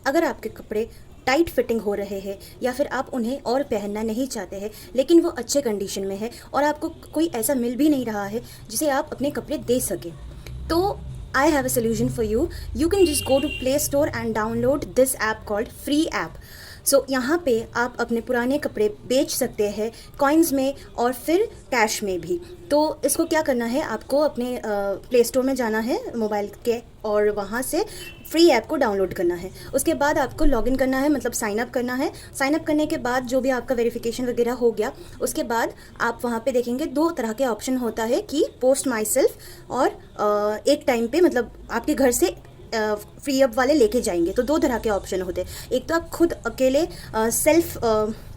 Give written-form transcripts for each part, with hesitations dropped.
अगर आपके कपड़े टाइट फिटिंग हो रहे हैं या फिर आप उन्हें और पहनना नहीं चाहते हैं लेकिन वो अच्छे कंडीशन में है और आपको कोई ऐसा मिल भी नहीं रहा है जिसे आप अपने कपड़े दे सकें, तो I have a solution for you. You can just go to play store and download this app called free app. So यहाँ पे आप अपने पुराने कपड़े बेच सकते हैं कॉइन्स में और फिर कैश में भी. तो इसको क्या करना है, आपको अपने प्ले स्टोर में जाना है मोबाइल के और वहाँ से फ्री ऐप को डाउनलोड करना है. उसके बाद आपको लॉगिन करना है, मतलब साइन अप करना है. साइन अप करने के बाद जो भी आपका वेरिफिकेशन वगैरह हो गया, उसके बाद आप वहाँ पे देखेंगे दो तरह के ऑप्शन होता है कि पोस्ट माई सेल्फ और एक टाइम पे मतलब आपके घर से फ्री अप वाले लेके जाएंगे. तो दो तरह के ऑप्शन होते हैं. एक तो आप खुद अकेले सेल्फ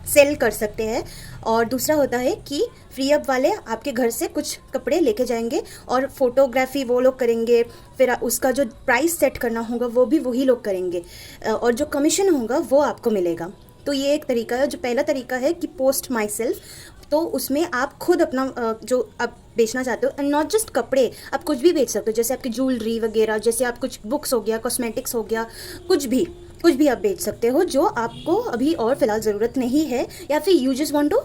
सेल कर सकते हैं और दूसरा होता है कि फ्री अप वाले आपके घर से कुछ कपड़े लेके जाएंगे और फोटोग्राफी वो लोग करेंगे, फिर उसका जो प्राइस सेट करना होगा वो भी वही लोग करेंगे और जो कमीशन होगा वो आपको मिलेगा. तो ये एक तरीका है. जो पहला तरीका है कि पोस्ट माई सेल्फ, तो उसमें आप खुद अपना जो आप बेचना चाहते हो, एंड नॉट जस्ट कपड़े, आप कुछ भी बेच सकते हो, जैसे आपकी ज्वेलरी वगैरह, जैसे आप कुछ बुक्स हो गया, कॉस्मेटिक्स हो गया, कुछ भी आप बेच सकते हो जो आपको अभी और फिलहाल ज़रूरत नहीं है, या फिर you just want to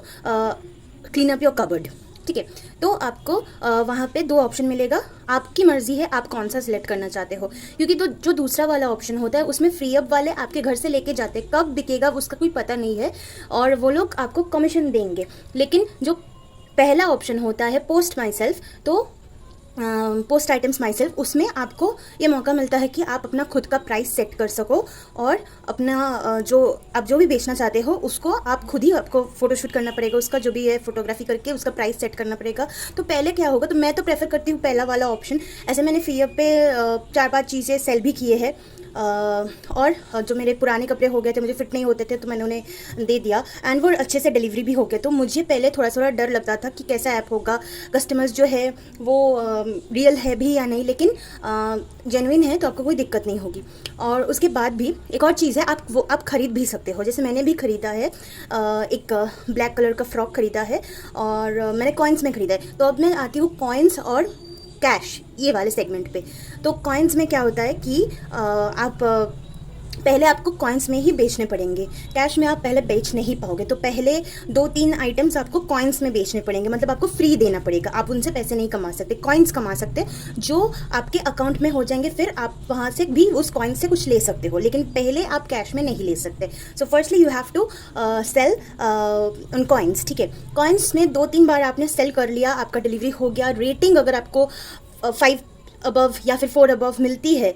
clean up your cupboard. ठीक है, तो आपको वहाँ पे दो ऑप्शन मिलेगा. आपकी मर्ज़ी है आप कौन सा सिलेक्ट करना चाहते हो, क्योंकि तो जो दूसरा वाला ऑप्शन होता है उसमें फ्री अप वाले आपके घर से लेके जाते हैं, कब बिकेगा उसका कोई पता नहीं है और वो लोग आपको कमीशन देंगे. लेकिन जो पहला ऑप्शन होता है पोस्ट माई सेल्फ, तो पोस्ट आइटम्स माई सेल्फ, उसमें आपको ये मौका मिलता है कि आप अपना खुद का प्राइस सेट कर सको और अपना जो आप जो भी बेचना चाहते हो उसको आप खुद ही, आपको फ़ोटोशूट करना पड़ेगा, उसका जो भी है फोटोग्राफी करके उसका प्राइस सेट करना पड़ेगा. तो पहले क्या होगा, तो मैं तो प्रेफर करती हूँ पहला वाला ऑप्शन. ऐसे मैंने फ्री अप पे 4-5 चीज़ें सेल भी किए हैं और जो मेरे पुराने कपड़े हो गए थे, मुझे फिट नहीं होते थे, तो मैंने उन्हें दे दिया एंड वो अच्छे से डिलीवरी भी हो गया. तो मुझे पहले थोड़ा थोड़ा डर लगता था कि कैसा ऐप होगा, कस्टमर्स जो है वो रियल है भी या नहीं, लेकिन जेन्युइन है तो आपको कोई दिक्कत नहीं होगी. और उसके बाद भी एक और चीज़ है, आप ख़रीद भी सकते हो. जैसे मैंने भी ख़रीदा है एक ब्लैक कलर का फ्रॉक ख़रीदा है और मैंने कॉइन्स में ख़रीदा है. तो अब मैं आती हूँ कॉइन्स और कैश ये वाले सेगमेंट पे. तो कॉइन्स में क्या होता है कि आप पहले आपको कॉइन्स में ही बेचने पड़ेंगे, कैश में आप पहले बेच नहीं पाओगे. तो पहले 2-3 आइटम्स आपको कॉइन्स में बेचने पड़ेंगे, मतलब आपको फ्री देना पड़ेगा. आप उनसे पैसे नहीं कमा सकते, कॉइन्स कमा सकते जो आपके अकाउंट में हो जाएंगे, फिर आप वहाँ से भी उस कॉइन से कुछ ले सकते हो, लेकिन पहले आप कैश में नहीं ले सकते. So firstly you have to sell उन कॉइन्स. ठीक है, कॉइन्स में 2-3 बार आपने सेल कर लिया, आपका डिलीवरी हो गया, रेटिंग अगर आपको 5 अबव या फिर 4 अबव मिलती है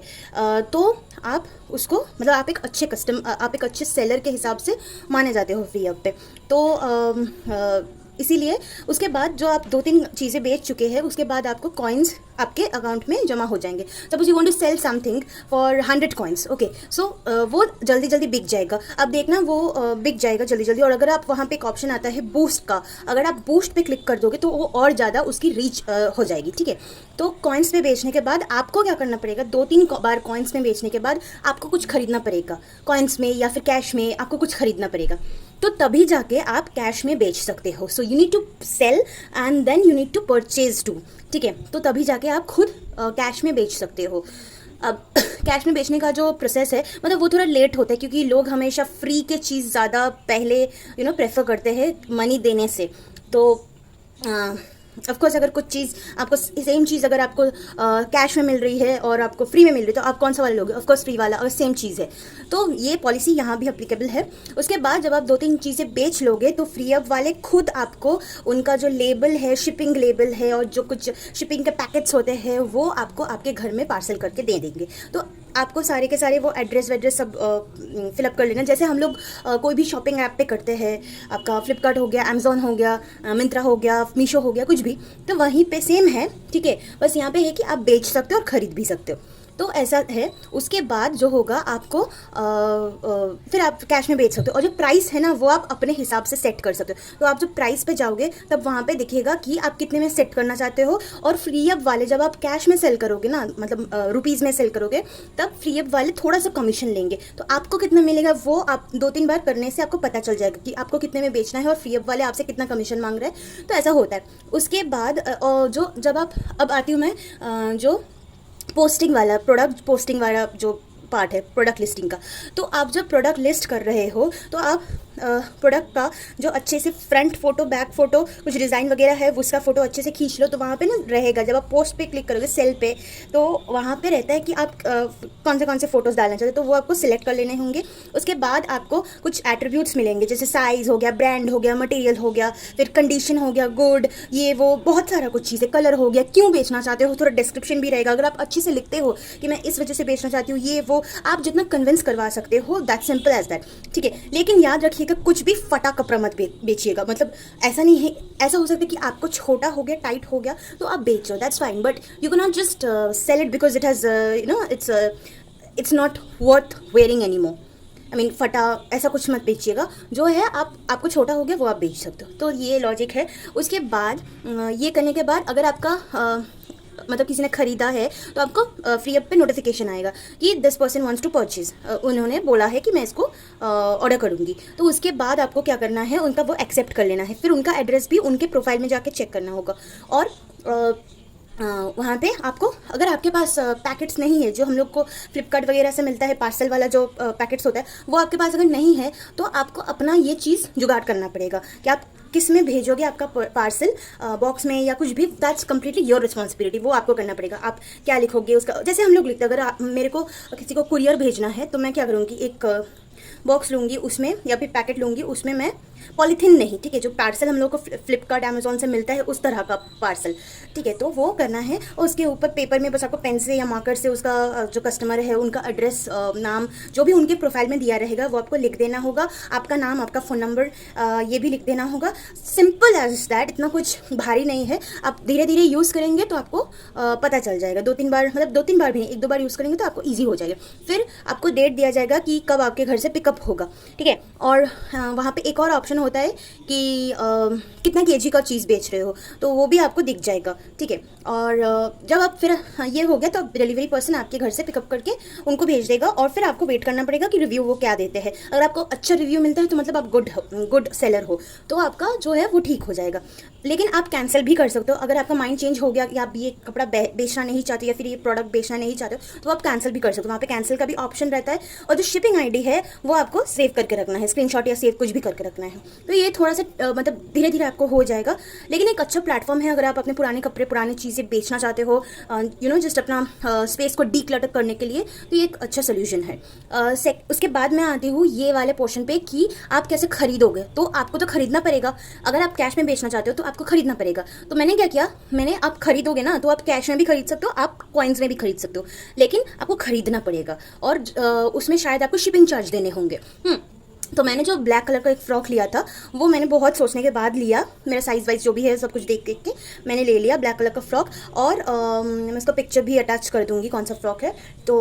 तो आप उसको, मतलब आप एक अच्छे सेलर के हिसाब से माने जाते हो फ्री अप पे. तो इसीलिए उसके बाद जो आप 2-3 चीज़ें बेच चुके हैं, उसके बाद आपको कॉइन्स आपके अकाउंट में जमा हो जाएंगे. Suppose you want to sell something for 100 coins, okay, so वो जल्दी जल्दी बिक जाएगा. अब देखना वो बिक जाएगा जल्दी जल्दी. और अगर आप वहाँ पे एक ऑप्शन आता है बूस्ट का, अगर आप बूस्ट पे क्लिक कर दोगे तो वो और ज़्यादा उसकी रीच हो जाएगी. ठीक है, तो कॉइन्स में बेचने के बाद आपको क्या करना पड़ेगा, 2-3 बार कॉइन्स में बेचने के बाद आपको कुछ खरीदना पड़ेगा, कॉइन्स में या फिर कैश में आपको कुछ खरीदना पड़ेगा. तो तभी जाके आप कैश में बेच सकते हो. So you need to sell and then you need to purchase too. ठीक है, तो तभी जाके आप खुद कैश में बेच सकते हो. अब कैश में बेचने का जो प्रोसेस है, मतलब वो थोड़ा लेट होता है, क्योंकि लोग हमेशा फ्री के चीज़ ज़्यादा पहले प्रेफर करते हैं मनी देने से. तो ऑफ कोर्स अगर कुछ चीज़ आपको सेम चीज़ अगर आपको कैश में मिल रही है और आपको फ्री में मिल रही है, तो आप कौन सा वाला लोगे? ऑफ कोर्स फ्री वाला, और सेम चीज़ है. तो ये पॉलिसी यहाँ भी अप्लीकेबल है. उसके बाद जब आप 2-3 चीज़ें बेच लोगे तो फ्री अप वाले खुद आपको उनका जो लेबल है, शिपिंग लेबल है और जो कुछ शिपिंग के पैकेट्स होते हैं वो आपको आपके घर में पार्सल करके दे देंगे. तो आपको सारे के सारे वो एड्रेस वेड्रेस सब फिलअप कर लेना. जैसे हम लोग कोई भी शॉपिंग ऐप पे करते हैं, आपका फ्लिपकार्ट हो गया, अमेज़ॉन हो गया, मिंत्रा हो गया, मीशो हो गया, कुछ भी, तो वहीं पे सेम है. ठीक है, बस यहाँ पे है कि आप बेच सकते हो और ख़रीद भी सकते हो. तो ऐसा है. उसके बाद जो होगा आपको फिर आप कैश में बेच सकते हो और जो प्राइस है ना वो आप अपने हिसाब से सेट कर सकते हो. तो आप जब प्राइस पे जाओगे तब वहाँ पे दिखेगा कि आप कितने में सेट करना चाहते हो. और फ्री अप वाले जब आप कैश में सेल करोगे ना, मतलब रुपीज़ में सेल करोगे, तब फ्री अप वाले थोड़ा सा कमीशन लेंगे. तो आपको कितना मिलेगा वो आप 2-3 बार करने से आपको पता चल जाएगा कि आपको कितने में बेचना है और फ्री अप वाले आपसे कितना कमीशन मांग रहे हैं. तो ऐसा होता है. उसके बाद जो जब आप, अब आती हूँ मैं जो पोस्टिंग वाला, प्रोडक्ट पोस्टिंग वाला जो पार्ट है प्रोडक्ट लिस्टिंग का। तो आप जब प्रोडक्ट लिस्ट कर रहे हो तो आप प्रोडक्ट का जो अच्छे से फ्रंट फोटो, बैक फोटो, कुछ डिज़ाइन वगैरह है उसका फ़ोटो अच्छे से खींच लो। तो वहाँ पे ना रहेगा, जब आप पोस्ट पे क्लिक करोगे सेल पे, तो वहाँ पे रहता है कि आप कौन से फ़ोटोज़ डालना चाहते हो, तो वो आपको सिलेक्ट कर लेने होंगे। उसके बाद आपको कुछ एट्रीब्यूट्स मिलेंगे, जैसे साइज़ हो गया, ब्रांड हो गया, मटेरियल हो गया, फिर कंडीशन हो गया, गुड, ये वो बहुत सारा कुछ चीज़ें, कलर हो गया, क्यों बेचना चाहते हो, थोड़ा डिस्क्रिप्शन भी रहेगा। अगर आप अच्छे से लिखते हो कि मैं इस वजह से बेचना चाहती हूँ, ये वो, आप जितना कन्विंस करवा सकते हो, दैट सिंपल एज दैट, ठीक है। लेकिन याद रखिएगा, कुछ भी फटा कपड़ा मत बेचिएगा। मतलब ऐसा नहीं है, ऐसा हो सकता है कि आपको छोटा हो गया, टाइट हो गया, तो आप बेच लो, that's fine, but you can not just sell it because it has it's not worth wearing any more. I mean फटा ऐसा कुछ मत बेचिएगा। जो है आपको छोटा हो गया वो आप बेच सकते हो। तो ये लॉजिक है। उसके बाद ये करने के बाद अगर आपका मतलब किसी ने ख़रीदा है तो आपको फ्री अप पे नोटिफिकेशन आएगा कि this person wants to purchase, उन्होंने बोला है कि मैं इसको ऑर्डर करूँगी। तो उसके बाद आपको क्या करना है, उनका वो एक्सेप्ट कर लेना है। फिर उनका एड्रेस भी उनके प्रोफाइल में जाके चेक करना होगा। और वहाँ पे आपको, अगर आपके पास पैकेट्स नहीं है, जो हम लोग को फ्लिपकार्ट वगैरह से मिलता है पार्सल वाला जो पैकेट्स होता है, वो आपके पास अगर नहीं है तो आपको अपना ये चीज़ जुगाड़ करना पड़ेगा कि आप किस में भेजोगे आपका पार्सल, बॉक्स में या कुछ भी। दैट्स कम्प्लीटली योर रिस्पॉन्सिबिलिटी, वो आपको करना पड़ेगा। आप क्या लिखोगे उसका, जैसे हम लोग लिखते हैं, अगर मेरे को किसी को कुरियर भेजना है तो मैं क्या करूँगी, एक बॉक्स लूँगी, उसमें या फिर पैकेट लूँगी, उसमें मैं पॉलीथीन नहीं, ठीक है, जो पार्सल हम लोग को फ्लिपकार्ट अमेजोन से मिलता है उस तरह का पार्सल, ठीक है, तो वो करना है। और उसके ऊपर पेपर में बस आपको पेन से या मार्कर से उसका जो कस्टमर है उनका एड्रेस, नाम, जो भी उनके प्रोफाइल में दिया रहेगा वो आपको लिख देना होगा। आपका नाम, आपका फ़ोन नंबर, ये भी लिख देना होगा। सिंपल एज दैट, इतना कुछ भारी नहीं है। आप धीरे धीरे यूज़ करेंगे तो आपको पता चल जाएगा। 2-3 बार, मतलब 2-3 बार भी नहीं, 1-2 बार यूज़ करेंगे तो आपको ईजी हो जाएगा। फिर आपको डेट दिया जाएगा कि कब आपके घर से पिकअप होगा, ठीक है। और वहाँ पे एक और ऑप्शन होता है कि कितना केजी का चीज़ बेच रहे हो, तो वो भी आपको दिख जाएगा, ठीक है। और जब आप फिर ये हो गया तो डिलीवरी पर्सन आपके घर से पिकअप करके उनको भेज देगा। और फिर आपको वेट करना पड़ेगा कि रिव्यू वो क्या देते हैं। अगर आपको अच्छा रिव्यू मिलता है तो मतलब आप गुड सेलर हो, तो आपका जो है वो ठीक हो जाएगा। लेकिन आप कैंसिल भी कर सकते हो। अगर आपका माइंड चेंज हो गया कि आप ये कपड़ा बेचना नहीं चाहते या फिर ये प्रोडक्ट बेचना नहीं चाहते हो, तो आप कैंसिल भी कर सकते हो। वहाँ पे कैंसिल का भी ऑप्शन रहता है। और जो शिपिंग आईडी है वो आपको सेव करके रखना है, स्क्रीनशॉट या सेव कुछ भी करके रखना है। तो ये थोड़ा सा मतलब धीरे धीरे आपको हो जाएगा। लेकिन एक अच्छा प्लेटफॉर्म है अगर आप अपने पुराने कपड़े, पुरानी चीज़ें बेचना चाहते हो, जस्ट अपना स्पेस को डीक्लटर करने के लिए, तो ये एक अच्छा सोल्यूशन है। उसके बाद मैं आती हूँ ये वाले पोर्शन पे कि आप कैसे खरीदोगे। तो आपको तो खरीदना पड़ेगा। अगर आप कैश में बेचना चाहते हो तो आपको खरीदना पड़ेगा। तो मैंने क्या किया, आप खरीदोगे ना, तो आप कैश में भी खरीद सकते हो, आप कॉइन्स में भी खरीद सकते हो, लेकिन आपको खरीदना पड़ेगा। और उसमें शायद आपको शिपिंग चार्ज देने होंगे। तो मैंने जो ब्लैक कलर का एक फ़्रॉक लिया था वो मैंने बहुत सोचने के बाद लिया। मेरा साइज़ वाइज जो भी है सब कुछ देख के मैंने ले लिया ब्लैक कलर का फ़्रॉक। और मैं उसका पिक्चर भी अटैच कर दूँगी कौन सा फ़्रॉक है। तो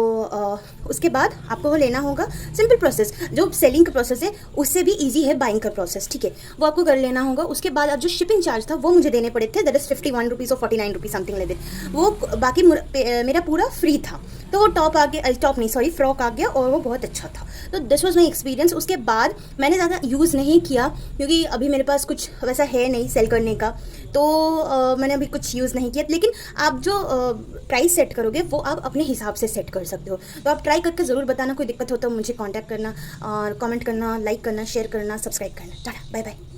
उसके बाद आपको वो लेना होगा। सिंपल प्रोसेस, जो सेलिंग का प्रोसेस है उससे भी ईजी है बाइंग का प्रोसेस, ठीक है, वो आपको कर लेना होगा। उसके बाद अब जो शिपिंग चार्ज था वो मुझे देने पड़े थे, दैट इज़ 51 रुपीज़ और 49 रुपीज़ समथिंग लाइक दैट। वो बाकी मेरा पूरा फ्री था। तो वो फ्रॉक आ गया और वो बहुत अच्छा था। तो दिस वॉज माई एक्सपीरियंस। उसके बाद मैंने ज़्यादा यूज़ नहीं किया क्योंकि अभी मेरे पास कुछ वैसा है नहीं सेल करने का, तो मैंने अभी कुछ यूज़ नहीं किया। लेकिन आप जो प्राइस सेट करोगे वो आप अपने हिसाब से सेट कर सकते हो। तो आप ट्राई करके ज़रूर बताना। कोई दिक्कत हो तो मुझे कॉन्टैक्ट करना और कमेंट करना, लाइक करना, शेयर करना, सब्सक्राइब करना। Tata, bye bye.